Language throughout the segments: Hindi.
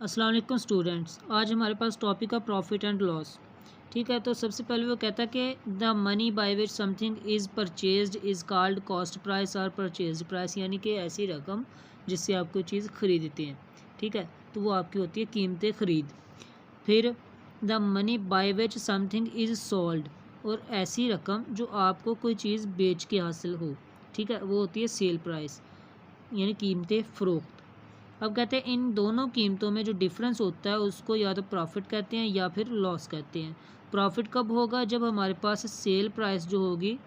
अस्सलाम वालेकुम स्टूडेंट्स। आज हमारे पास टॉपिक है प्रॉफिट एंड लॉस। ठीक है, तो सबसे पहले वो कहता है कि the money by which something is purchased is called cost price और परचेज प्राइस, यानी कि ऐसी रकम जिससे आप कोई चीज़ खरीदते हैं। ठीक है, तो वो आपकी होती है कीमत खरीद। फिर the money by which something is sold, और ऐसी रकम जो आपको कोई चीज़ बेच के हासिल हो। ठीक है, वो होती है सेल प्राइस, यानी कीमत फ़रोख्त। अब कहते हैं इन दोनों कीमतों में जो डिफरेंस होता है उसको या तो प्रॉफिट कहते हैं या फिर लॉस कहते हैं। प्रॉफिट कब होगा? जब हमारे पास सेल प्राइस जो होगी,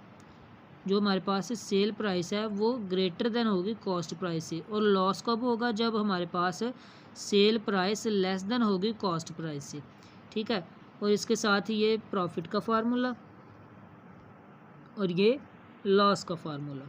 जो हमारे पास सेल प्राइस है वो ग्रेटर देन होगी कॉस्ट प्राइस से। और लॉस कब होगा? जब हमारे पास सेल प्राइस लेस देन होगी कॉस्ट प्राइस से। ठीक है, और इसके साथ ही ये प्रॉफिट का फार्मूला और ये लॉस का फार्मूला।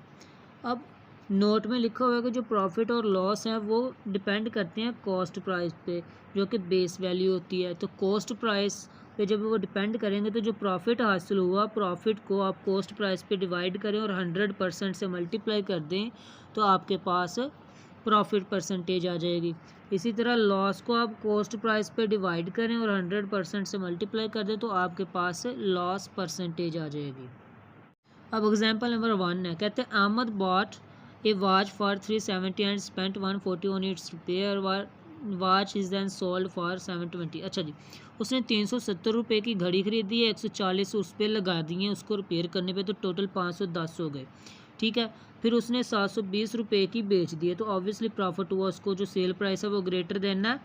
अब नोट में लिखा हुआ है कि जो प्रॉफिट और लॉस है वो डिपेंड करते हैं कॉस्ट प्राइस पे, जो कि बेस वैल्यू होती है। तो कॉस्ट प्राइस पे जब वो डिपेंड करेंगे तो जो प्रॉफिट हासिल हुआ, प्रॉफिट को आप कॉस्ट प्राइस पे डिवाइड करें और 100% से मल्टीप्लाई कर दें तो आपके पास प्रॉफिट परसेंटेज आ जाएगी। इसी तरह लॉस को आप कॉस्ट प्राइस पे डिवाइड करें और 100% से मल्टीप्लाई कर दें तो आपके पास लॉस परसेंटेज आ जाएगी। अब एग्जाम्पल नंबर 1 है, कहते हैं Ahmed bought a watch for 370 and spent 140 on its repair. Watch is then sold for 720। अच्छा जी, उसने 370 रुपये की घड़ी खरीदी है, 140 उस पर लगा दिए उसको रिपेयर करने पे, तो टोटल 510 हो गए। ठीक है, फिर उसने 720 रुपये की बेच दी है, तो ऑब्वियसली प्रॉफिट हुआ उसको। जो सेल प्राइस है वो ग्रेटर देन है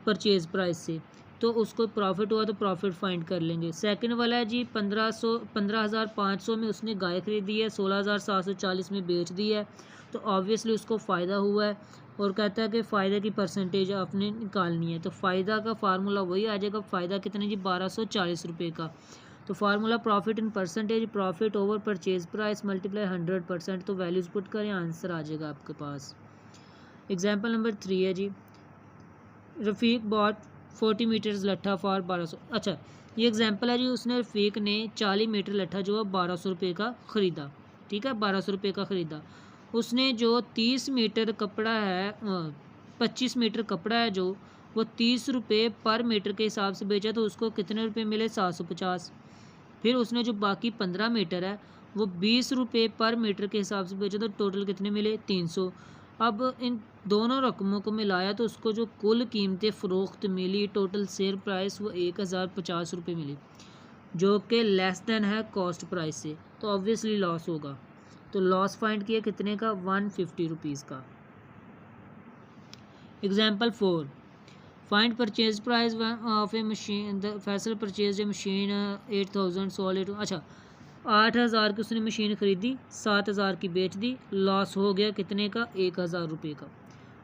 परचेज प्राइस से, तो उसको प्रॉफिट हुआ तो प्रॉफिट फाइंड कर लेंगे। सेकंड वाला है जी 15,500 में उसने गाय खरीदी है, 16,740 में बेच दी है, तो ऑब्वियसली उसको फ़ायदा हुआ है। और कहता है कि फ़ायदे की परसेंटेज आपने निकालनी है, तो फ़ायदा का फार्मूला वही आ जाएगा। फ़ायदा कितने जी? 1240 रुपये का। तो formula profit in percentage, profit over purchase price multiply 100%। तो वैल्यूज़ पुट करें, आंसर आ जाएगा आपके पास। एग्जाम्पल नंबर 3 है जी, रफ़ीक बॉट 40 मीटर्स लट्ठा फॉर 1200। अच्छा, ये एग्जांपल है जी, उसने रफ़ीक ने 40 मीटर लट्ठा जो है 1200 रुपये का ख़रीदा। ठीक है, 1200 रुपये का ख़रीदा। उसने जो 30 मीटर कपड़ा है 25 मीटर कपड़ा है जो, वो 30 रुपये पर मीटर के हिसाब से बेचा, तो उसको कितने रुपये मिले? 750। फिर उसने जो बाकी 15 मीटर है वो 20 रुपये पर मीटर के हिसाब से बेचा, तो टोटल कितने मिले? 300। अब इन दोनों रकमों को मिलाया तो उसको जो कुल कीमतें फ़रोख्त मिली, टोटल सेल प्राइस, वो 1050 रुपये मिली, जो कि लेस देन है कॉस्ट प्राइस से, तो ऑब्वियसली लॉस होगा। तो लॉस फाइंड किया कितने का? 150 रुपीज़ का। Example 4, find purchase price of A machine. The Faisal purchase a machine 8000 sold it. अच्छा, 8000 की उसने मशीन खरीदी, 7000 की बेच दी, लॉस हो गया कितने का? 1000 रुपये का।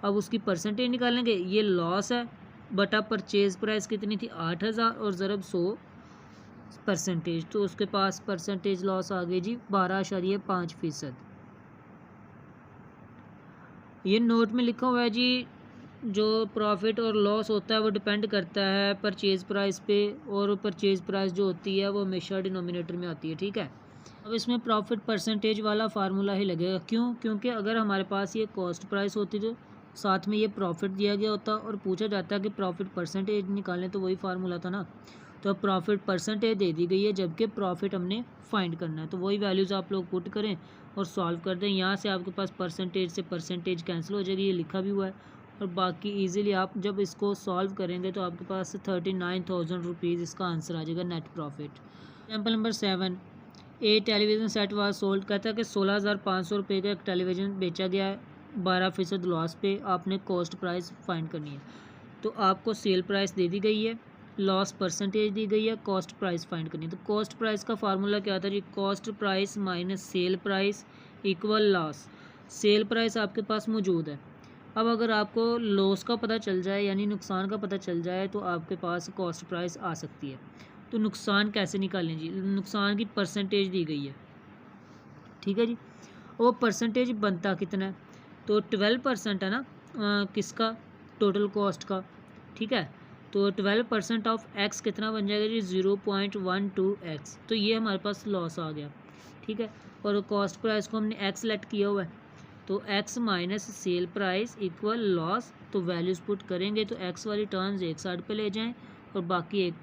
अब उसकी परसेंटेज निकालेंगे, ये लॉस है बटा परचेज प्राइस कितनी थी? 8000 और ज़रब 100%, तो उसके पास परसेंटेज लॉस आ गई जी 12.5%। ये नोट में लिखा हुआ है जी, जो प्रॉफिट और लॉस होता है वो डिपेंड करता है परचेज़ प्राइस पे, और परचेज़ प्राइस जो होती है वो हमेशा डिनोमिनेटर में आती है। ठीक है, अब इसमें प्रॉफिट परसेंटेज वाला फार्मूला ही लगेगा। क्यों? क्योंकि अगर हमारे पास ये कॉस्ट प्राइस होती तो साथ में ये प्रॉफिट दिया गया होता और पूछा जाता कि प्रॉफिट परसेंटेज निकालें, तो वही फार्मूला था ना। तो अब प्रॉफिट परसेंटेज दे दी गई है, जबकि प्रॉफिट हमने फाइंड करना है, तो वही वैल्यूज़ आप लोग पुट करें और सॉल्व कर दें। यहाँ से आपके पास परसेंटेज से परसेंटेज कैंसिल हो जाएगी, ये लिखा भी हुआ है। और बाकी इजीली आप जब इसको सॉल्व करेंगे तो आपके पास 39,000 रुपीज़ इसका आंसर आ जाएगा net profit. Example number 7, A television set was sold. कहता है कि 16,500 रुपये का एक टेलीविज़न बेचा गया है, 12% लॉस पे। आपने कॉस्ट प्राइस फाइंड करनी है, तो आपको सेल प्राइस दे दी गई है, लॉस परसेंटेज दी गई है, कॉस्ट प्राइस फाइंड करनी है। तो कॉस्ट प्राइस का फार्मूला क्या था जी? Cost price minus sell price equal loss. Sell price आपके पास मौजूद है। अब अगर आपको लॉस का पता चल जाए, यानी नुकसान का पता चल जाए, तो आपके पास कॉस्ट प्राइस आ सकती है। तो नुकसान कैसे निकालें जी? नुकसान की परसेंटेज दी गई है। ठीक है जी, वो परसेंटेज बनता कितना है? तो 12% है ना, किसका? टोटल कॉस्ट का। ठीक है, तो 12% ऑफ एक्स कितना बन जाएगा जी? 0.12x। तो ये हमारे पास लॉस आ गया। ठीक है, और कॉस्ट प्राइस को हमने एक्स सेलेक्ट किया हुआ है, तो x minus sell price equal loss, तो वैल्यूज़ पुट करेंगे तो एक्स वाली टर्म्स एक साइड पे ले जाएं और बाकी एक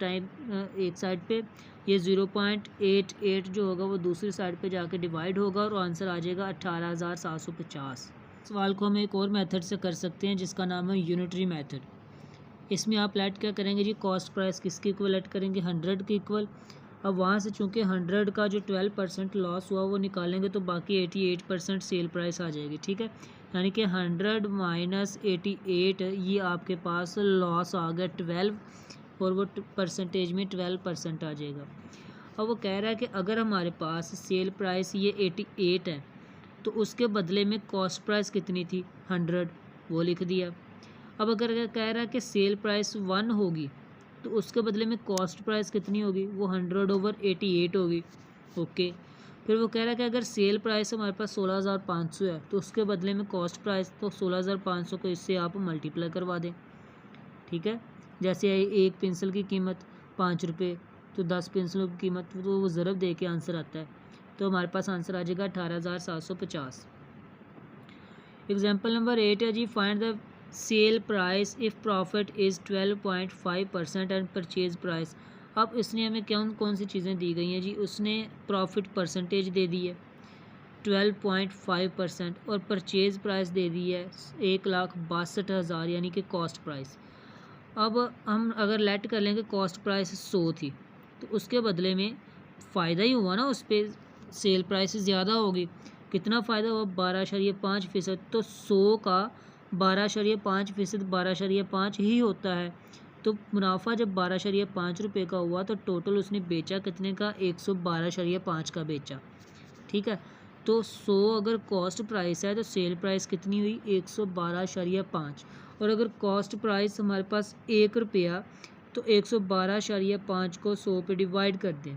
साइड पे, ये 0.88 जो होगा वो दूसरी साइड पे जाके डिवाइड होगा और आंसर आ जाएगा 18,750। सवाल को हम एक और मेथड से कर सकते हैं जिसका नाम है यूनिटरी मेथड। इसमें आप लेट क्या करेंगे जी, कॉस्ट प्राइस किसके इक्वल लेट करेंगे, 100 के इक्वल। अब वहाँ से चूँकि 100 का जो 12% लॉस हुआ वो निकालेंगे तो बाकी 88% सेल प्राइस आ जाएगी, ठीक है। यानी कि 100 माइनस 88 ये आपके पास लॉस आ गया 12 और वो परसेंटेज में 12% आ जाएगा। अब वो कह रहा है कि अगर हमारे पास सेल प्राइस ये 88 है तो उसके बदले में कॉस्ट प्राइस कितनी थी, 100, वो लिख दिया। अब अगर कह रहा है कि सेल प्राइस 1 होगी तो उसके बदले में कॉस्ट प्राइस कितनी होगी, वो 100/88 होगी। ओके, फिर वो कह रहा है कि अगर सेल प्राइस हमारे पास 16,500 है तो उसके बदले में कॉस्ट प्राइस, तो 16,500 को इससे आप मल्टीप्लाई करवा दें, ठीक है। जैसे एक पेंसिल की कीमत 5 रुपये तो 10 पेंसिलों की कीमत, तो वो ज़रब दे के आंसर आता है, तो हमारे पास आंसर आ जाएगा 18,750। एग्जाम्पल नंबर 8 है जी, find the sell price if profit is 12.5% and purchase price. अब इसने हमें कौन सी चीज़ें दी गई हैं जी, उसने प्रॉफिट परसेंटेज दे दी है 12.5% और परचेज प्राइस दे दी है 1,62,000 यानी कि कॉस्ट प्राइस। अब हम अगर लेट कर लेंगे कॉस्ट प्राइस 100 थी तो उसके बदले में फ़ायदा ही हुआ ना, उस पर सेल प्राइस ज़्यादा होगी। कितना फ़ायदा हुआ, 12.5%। तो 100 का 12.5% 12.5 ही होता है। तो मुनाफा जब 12.5 रुपये का हुआ तो टोटल उसने बेचा कितने का, 112.5 का बेचा, ठीक है। तो 100 अगर कॉस्ट प्राइस है तो सेल प्राइस कितनी हुई, 112.5। और अगर कॉस्ट प्राइस हमारे पास 1 रुपया तो 112.5 को 100 पे डिवाइड कर दें।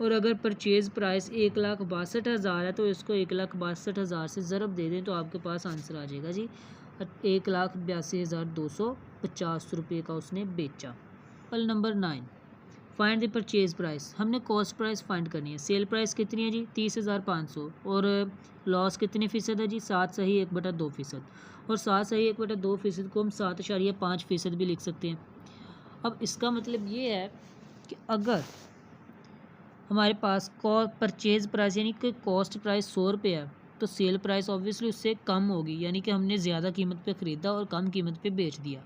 और अगर परचेज़ प्राइस 1,62,000 है तो इसको 1,62,000 से ज़रब दे दें तो आपके पास आंसर आ जाएगा जी 1,82,250 रुपये का उसने बेचा। पल number 9, find the purchase price. हमने कॉस्ट प्राइस फाइंड करनी है। सेल प्राइस कितनी है जी, 30,500 और लॉस कितने फ़ीसद है जी, 7/2%। और 7/2% को हम 7.5% भी लिख सकते हैं। अब इसका मतलब ये है कि अगर हमारे पास परचेज़ प्राइस यानी कि कॉस्ट प्राइस 100 रुपये है तो सेल प्राइस ऑब्वियसली उससे कम होगी, यानी कि हमने ज़्यादा कीमत पे ख़रीदा और कम कीमत पे बेच दिया।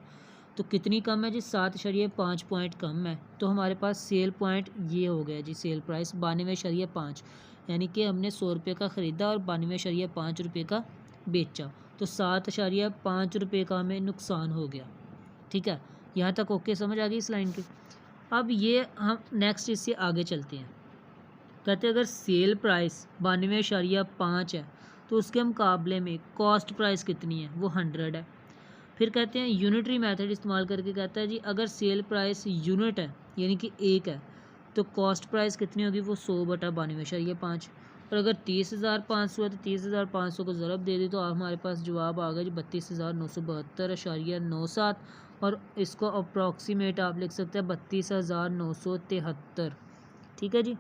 तो कितनी कम है जी, 7.5 पॉइंट कम है। तो हमारे पास सेल पॉइंट ये हो गया जी, सेल प्राइस 92.5, यानी कि हमने 100 रुपये का ख़रीदा और 92.5 रुपये का बेचा, तो 7.5 रुपये का हमें नुकसान हो गया, ठीक है। यहाँ तक ओके, समझ आ गई इस लाइन की। अब ये हम नेक्स्ट इससे आगे चलते हैं। कहते हैं अगर सेल प्राइस 92.5 है तो उसके मुकाबले में कॉस्ट प्राइस कितनी है, वो 100 है। फिर कहते हैं यूनिटरी मेथड इस्तेमाल करके कहता है जी अगर सेल प्राइस यूनिट है यानी कि 1 है तो कॉस्ट प्राइस कितनी होगी, वो 100/92.5। और अगर 30,500 है तो 30,500 को ज़रब दे दी तो हमारे पास जवाब आ गया जी 32,972.97 और इसको अप्रॉक्सीमेट आप लिख सकते हैं 32,973, ठीक है जी।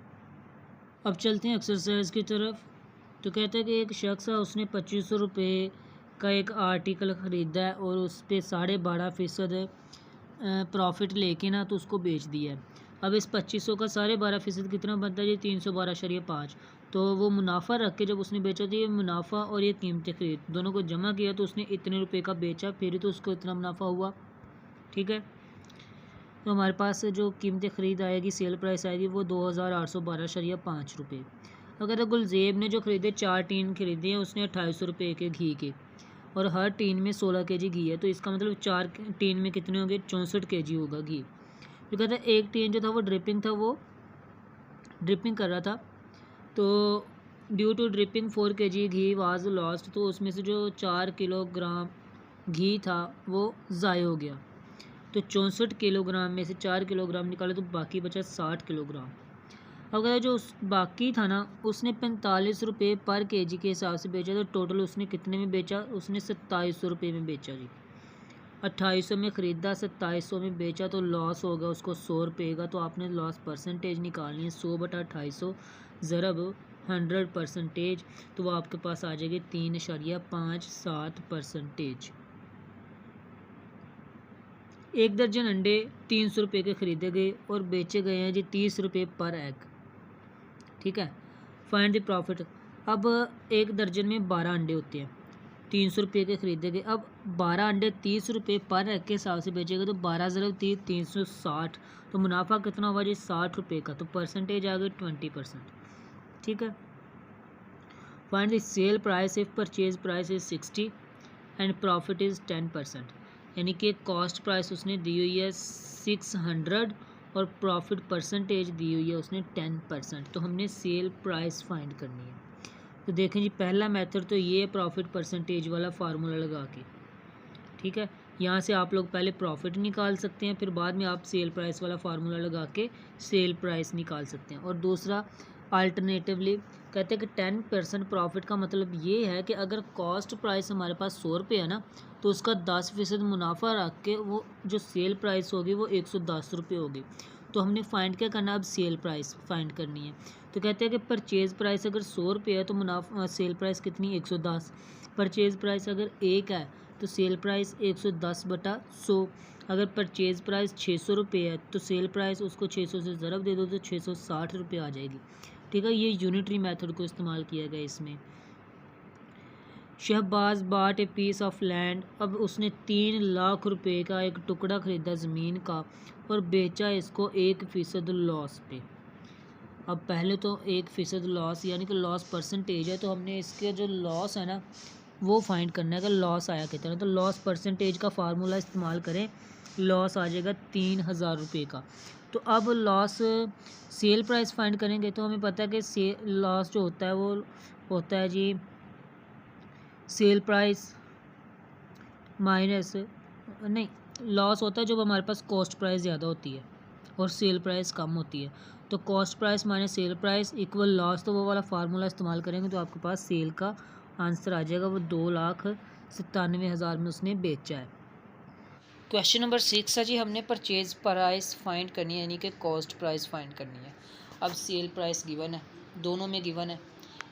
अब चलते हैं एक्सरसाइज की तरफ। तो कहते हैं कि एक शख्स है, उसने 2500 रुपये का एक आर्टिकल ख़रीदा है और उस पर 12.5% प्रॉफिट लेके ना तो उसको बेच दिया है। अब इस 2500 का 12.5% कितना बनता है जी, 312.5। तो वो मुनाफा रख के जब उसने बेचा तो ये मुनाफा और ये कीमत ख़रीद दोनों को जमा किया तो उसने इतने रुपये का बेचा, फिर तो उसको इतना मुनाफा हुआ, ठीक है। तो हमारे पास जो कीमत ख़रीद आएगी, सेल प्राइस आएगी वो 2,812.5 रुपये। अगर गुलजेब ने जो ख़रीदे 4 टीन ख़रीदे हैं, उसने 2800 रुपये के घी के और हर टीन में 16 kg घी है, तो इसका मतलब 4 टीन में कितने होंगे, 64 kg होगा घी। तो कहता है एक टीन जो था वो ड्रिपिंग कर रहा था, तो due to dripping 4 kg ghee was lost, तो उसमें से जो 4 किलोग्राम घी था वो ज़ाय हो गया। तो 64 किलोग्राम में से 4 किलोग्राम निकाले तो बाकी बचा 60 किलोग्राम। अगर जो उस बाकी था ना उसने 45 रुपये पर केजी के हिसाब से बेचा, तो टोटल उसने कितने में बेचा, उसने 2700 रुपये में बेचा जी। 2800 में ख़रीदा, 2700 में बेचा, तो लॉस होगा उसको 100 रुपये का। तो आपने लॉस परसेंटेज निकालनी है, 100/2800 ज़रब 100%, तो वो आपके पास आ जाएगी 3.57%। 1 दर्जन अंडे 300 रुपये के ख़रीदे गए और बेचे गए हैं जी 30 रुपये पर एग। ठीक है, फाइंड द प्रॉफिट। अब 1 दर्जन में 12 अंडे होते हैं, 300 रुपये के ख़रीदे गए। अब 12 अंडे 30 रुपये पर एग के हिसाब से बेचे गए, तो 12 ज़रब 30 360, तो मुनाफा कितना हुआ जी 60 रुपये का, तो परसेंटेज आ गई 20%। ठीक है, find the sell price if purchase price is 60 and profit is 10%। यानी कि कॉस्ट प्राइस उसने दी हुई है 600 और प्रॉफिट परसेंटेज दी हुई है उसने 10%। तो हमने सेल प्राइस फाइंड करनी है। तो देखें जी, पहला मेथड तो ये है प्रॉफिट परसेंटेज वाला फार्मूला लगा के। ठीक है, यहाँ से आप लोग पहले प्रॉफिट निकाल सकते हैं, फिर बाद में आप सेल प्राइस वाला फार्मूला लगा के सेल प्राइस निकाल सकते हैं। और दूसरा अल्टरनेटिवली कहते हैं कि 10% प्रॉफिट का मतलब ये है कि अगर कॉस्ट प्राइस हमारे पास 100 रुपये है ना, तो उसका 10% मुनाफा रख के वो जो सेल प्राइस होगी वो 110 रुपये होगी। तो हमने फाइंड क्या करना है, अब सेल प्राइस फाइंड करनी है। तो कहते हैं कि परचेज़ प्राइस अगर 100 रुपये है तो मुनाफा सेल प्राइस कितनी 110। परचेज़ प्राइस अगर 1 है तो सेल प्राइस 110/100। अगर परचेज़ प्राइस 600 रुपये है तो सेल प्राइस उसको 600 से ज़रब दे दो तो 660 रुपये आ जाएगी। ठीक है, ये यूनिटरी मेथड को इस्तेमाल किया गया इसमें। शहबाज बाट ए पीस ऑफ लैंड। अब उसने 3 लाख रुपए का एक टुकड़ा ख़रीदा ज़मीन का और बेचा इसको 1% लॉस पे। अब पहले तो 1% लॉस यानी कि लॉस परसेंटेज है, तो हमने इसके जो लॉस है ना वो फाइंड करना है कि लॉस आया कितना। तो लॉस परसेंटेज का फार्मूला इस्तेमाल करें, लॉस आ जाएगा 3000 रुपये का। तो अब लॉस सेल प्राइस फाइंड करेंगे तो हमें पता है कि लॉस जो होता है वो होता है जी सेल प्राइस माइनस नहीं, लॉस होता है जब हमारे पास कॉस्ट प्राइस ज़्यादा होती है और सेल प्राइस कम होती है। तो cost price minus sell price equal loss, तो वो वाला फार्मूला इस्तेमाल करेंगे तो आपके पास सेल का आंसर आ जाएगा, वो 2,97,000 में उसने बेचा है। क्वेश्चन नंबर 6 है जी, हमने परचेज प्राइस फाइंड करनी है यानी कि कॉस्ट प्राइस फाइंड करनी है। अब सेल प्राइस गिवन है, दोनों में गिवन है,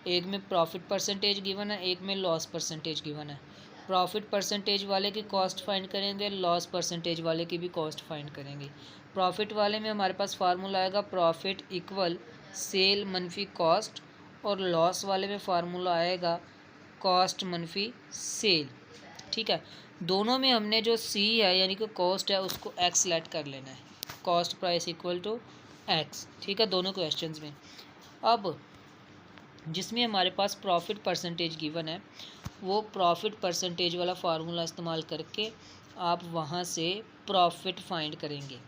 एक में प्रॉफिट परसेंटेज गिवन है, एक में लॉस परसेंटेज गिवन है। प्रॉफिट परसेंटेज वाले की कॉस्ट फाइंड करेंगे, लॉस परसेंटेज वाले की भी कॉस्ट फाइंड करेंगे। प्रॉफिट वाले में हमारे पास फार्मूला आएगा प्रॉफिट इक्वल सेल मनफी कॉस्ट, और लॉस वाले में फार्मूला आएगा कॉस्ट मनफी सेल। ठीक है, दोनों में हमने जो सी है यानी कि कॉस्ट है उसको एक्स सेलेक्ट कर लेना है, cost price equal to x. ठीक है, दोनों क्वेश्चंस में। अब जिसमें हमारे पास प्रॉफिट परसेंटेज गिवन है, वो प्रॉफिट परसेंटेज वाला फार्मूला इस्तेमाल करके आप वहाँ से प्रॉफिट फाइंड करेंगे।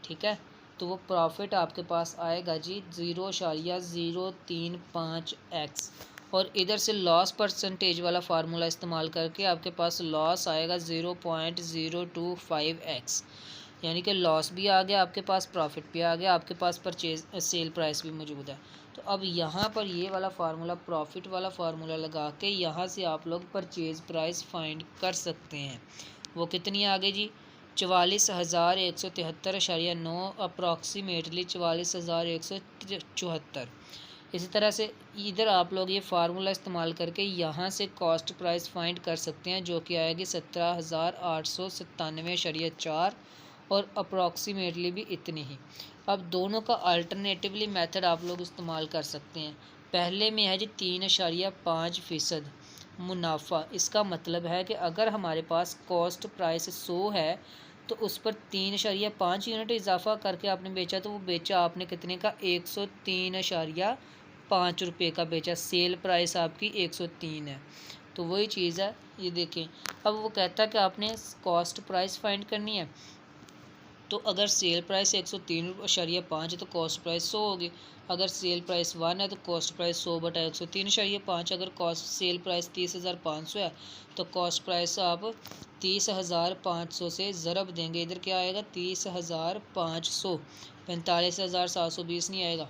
ठीक है, तो वो प्रॉफिट आपके पास आएगा जी 0.035x, और इधर से लॉस परसेंटेज वाला फार्मूला इस्तेमाल करके आपके पास लॉस आएगा 0.025x। यानी कि लॉस भी आ गया आपके पास, प्रॉफिट भी आ गया आपके पास, परचेज सेल प्राइस भी मौजूद है। तो अब यहाँ पर ये वाला फार्मूला प्रॉफिट वाला फार्मूला लगा के यहाँ से आप लोग परचेज प्राइस फाइंड कर सकते हैं। वो कितनी आ गई जी 44,173.9, अप्रॉक्सीमेटली 44,174। इसी तरह से इधर आप लोग ये फार्मूला इस्तेमाल करके यहाँ से कॉस्ट प्राइस फाइंड कर सकते हैं, जो कि आएगी 17,897.4 और अप्रॉक्सीमेटली भी इतनी ही। अब दोनों का अल्टरनेटिवली मेथड आप लोग इस्तेमाल कर सकते हैं। पहले में है जी 3.5% मुनाफा। इसका मतलब है कि अगर हमारे पास कॉस्ट प्राइस 100 है तो उस पर 3.5 यूनिट इजाफा करके आपने बेचा, तो वो बेचा आपने कितने का 103.5 रुपये का बेचा। सेल प्राइस आपकी 103 है, तो वही चीज़ है। ये देखें, अब वो कहता है कि आपने कॉस्ट प्राइस फाइंड करनी है, तो अगर सेल प्राइस 103.5 है तो कॉस्ट प्राइस 100 होगी। अगर सेल प्राइस 1 है तो कॉस्ट प्राइस 100/103.5। अगर कॉस्ट सेल प्राइस 30,500 है तो कॉस्ट प्राइस आप 30,500 से ज़रब देंगे। इधर क्या आएगा 30,500, 45,720 नहीं आएगा।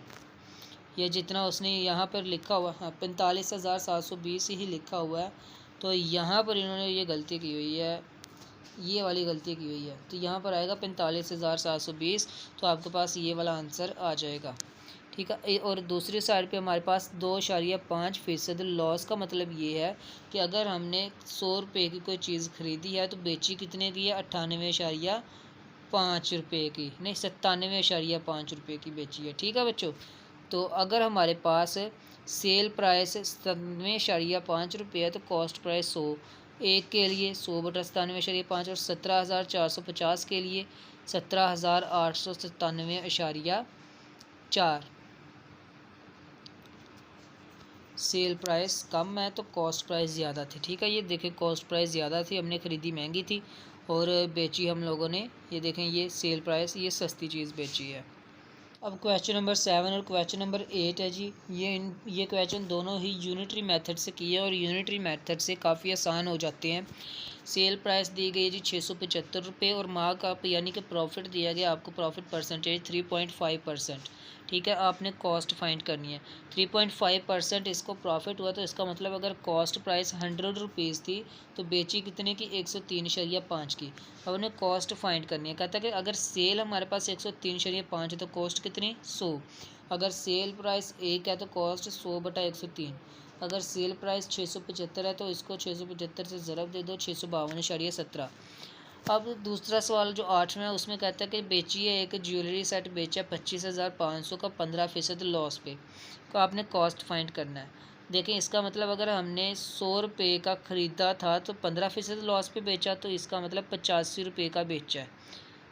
ये जितना उसने यहाँ पर लिखा हुआ है 45,720 ही लिखा हुआ है, तो यहाँ पर इन्होंने ये गलती की हुई है, ये वाली गलती की हुई है। तो यहाँ पर आएगा 45,720, तो आपके पास ये वाला आंसर आ जाएगा। ठीक है। और दूसरी साइड पे हमारे पास 2.5% लॉस का मतलब ये है कि अगर हमने 100 रुपये की कोई चीज़ ख़रीदी है तो बेची कितने की है, 98.5 रुपये की, नहीं 97.5 रुपये की बेची है। ठीक है बच्चों। तो अगर हमारे पास सेल प्राइस 97.5 रुपये है तो कॉस्ट प्राइस 100, एक के लिए 100/97.5 और 17,450 के लिए 17,897.4। सेल प्राइस कम है तो कॉस्ट प्राइस ज़्यादा थी। ठीक है, ये देखें कॉस्ट प्राइस ज़्यादा थी, हमने ख़रीदी महंगी थी और बेची हम लोगों ने, ये देखें ये सेल प्राइस, ये सस्ती चीज़ बेची है। अब क्वेश्चन नंबर 7 और क्वेश्चन नंबर 8 है जी। ये क्वेश्चन दोनों ही यूनिटरी मेथड से किए और यूनिटरी मेथड से काफ़ी आसान हो जाते हैं। सेल प्राइस दी गई है जी 675 रुपये और मार्क अप यानी कि प्रॉफिट दिया गया आपको, प्रॉफिट परसेंटेज 3.5%। ठीक है, आपने कॉस्ट फाइंड करनी है। 3.5% इसको प्रॉफिट हुआ तो इसका मतलब अगर कॉस्ट प्राइस 100 रुपीज़ थी तो बेची कितने की, 103.5 की। अब उन्हें कॉस्ट फाइंड करनी है। कहता है कि अगर सेल हमारे पास 103.5 है तो कॉस्ट कितनी, 100। अगर सेल प्राइस 1 है तो कॉस्ट 100/103। अगर सेल प्राइस 675 है तो इसको 675 से ज़रब दे दो 652.17। अब दूसरा सवाल जो 8वां है उसमें कहता है कि बेचिए एक ज्वेलरी सेट बेचा 25,500 का 15% लॉस पे, तो आपने कॉस्ट फाइंड करना है। देखें इसका मतलब अगर हमने 100 रुपये का ख़रीदा था तो 15% लॉस पे बेचा तो इसका मतलब 85 रुपये का बेचा है।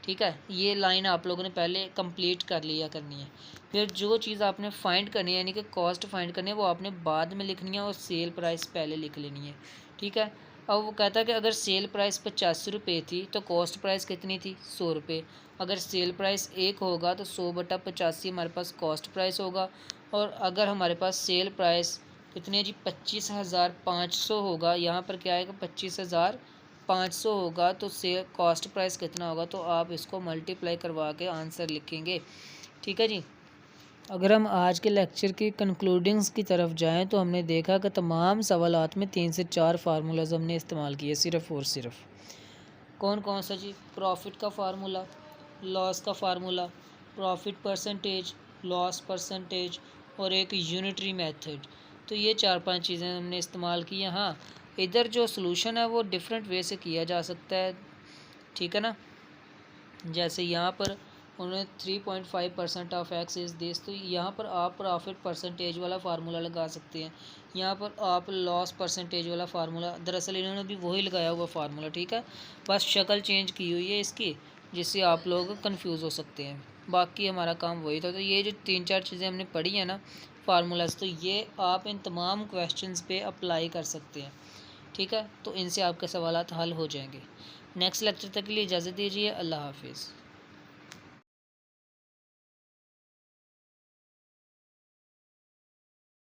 ठीक है, ये लाइन आप लोगों ने पहले कंप्लीट कर लिया करनी है। फिर जो चीज़ आपने फाइंड करनी है यानी कि कॉस्ट फाइंड करनी है वो आपने बाद में लिखनी है और सेल प्राइस पहले लिख लेनी है। ठीक है, अब वो कहता है कि अगर सेल प्राइस 85 रुपये थी तो कॉस्ट प्राइस कितनी थी, 100 रुपये। अगर सेल प्राइस 1 होगा तो 100/85 हमारे पास कॉस्ट प्राइस होगा। और अगर हमारे पास सेल प्राइस कितने जी 25,500 होगा, यहाँ पर क्या आएगा 25,500 होगा तो सेल कॉस्ट प्राइस कितना होगा, तो आप इसको मल्टीप्लाई करवा के आंसर लिखेंगे। ठीक है जी। अगर हम आज के लेक्चर की कंक्लूडिंग्स की तरफ जाएं तो हमने देखा कि तमाम सवालात में 3 से 4 फार्मूलाज हमने इस्तेमाल किए सिर्फ़ और सिर्फ। कौन कौन सा जी, प्रॉफिट का फार्मूला, लॉस का formula, profit percentage, loss percentage और एक यूनिटरी मेथड। तो ये 4-5 चीज़ें हमने इस्तेमाल की हैं। हाँ, इधर जो सॉल्यूशन है वो डिफरेंट वे से किया जा सकता है। ठीक है ना, जैसे यहाँ पर उन्होंने 3.5% ऑफ एक्स इज़ दिस, तो यहाँ पर आप प्रॉफिट परसेंटेज वाला फार्मूला लगा सकते हैं। यहाँ पर आप लॉस परसेंटेज वाला फार्मूला, दरअसल इन्होंने भी वही लगाया हुआ फार्मूला। ठीक है, बस शक्ल चेंज की हुई है इसकी, जिससे आप लोग कंफ्यूज हो सकते हैं। बाकी हमारा काम वही था। तो ये जो 3-4 चीज़ें हमने पढ़ी हैं ना फार्मूलाज, तो ये आप इन तमाम क्वेश्चंस पे अप्लाई कर सकते हैं। ठीक है, तो इनसे आपके सवालात हल हो जाएंगे। नेक्स्ट लेक्चर तक के लिए इजाज़त दीजिए। अल्लाह हाफिज़।